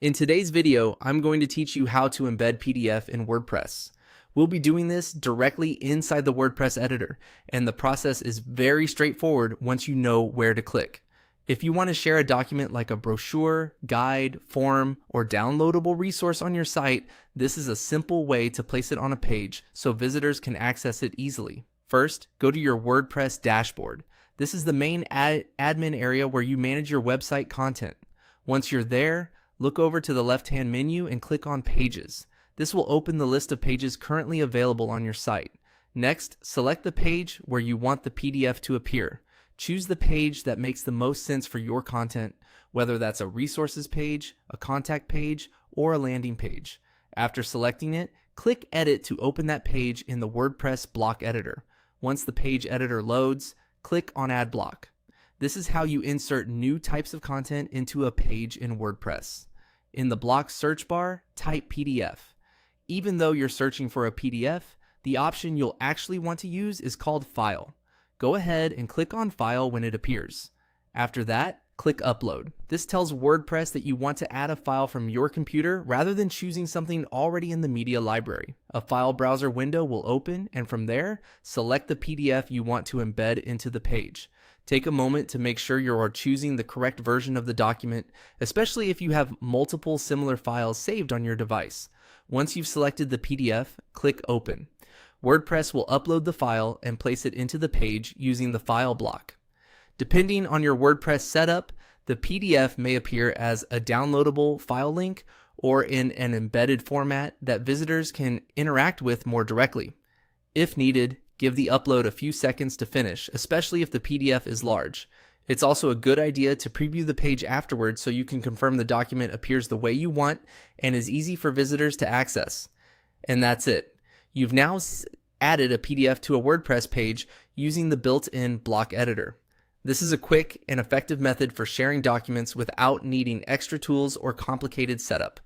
In today's video, I'm going to teach you how to embed PDF in WordPress. We'll be doing this directly inside the WordPress editor, and the process is very straightforward once you know where to click. If you want to share a document like a brochure, guide, form, or downloadable resource on your site, this is a simple way to place it on a page so visitors can access it easily. First, go to your WordPress dashboard. This is the main admin area where you manage your website content. Once you're there, look over to the left-hand menu and click on Pages. This will open the list of pages currently available on your site. Next, select the page where you want the PDF to appear. Choose the page that makes the most sense for your content, whether that's a resources page, a contact page, or a landing page. After selecting it, click Edit to open that page in the WordPress block editor. Once the page editor loads, click on Add Block. This is how you insert new types of content into a page in WordPress. In the block search bar, type PDF. Even though you're searching for a PDF, the option you'll actually want to use is called File. Go ahead and click on File when it appears. After that, click Upload. This tells WordPress that you want to add a file from your computer rather than choosing something already in the media library. A file browser window will open, and from there, select the PDF you want to embed into the page. Take a moment to make sure you are choosing the correct version of the document, especially if you have multiple similar files saved on your device. Once you've selected the PDF, click Open. WordPress will upload the file and place it into the page using the file block. Depending on your WordPress setup, the PDF may appear as a downloadable file link or in an embedded format that visitors can interact with more directly. If needed, give the upload a few seconds to finish, especially if the PDF is large. It's also a good idea to preview the page afterwards so you can confirm the document appears the way you want and is easy for visitors to access. And that's it. You've now added a PDF to a WordPress page using the built-in block editor. This is a quick and effective method for sharing documents without needing extra tools or complicated setup.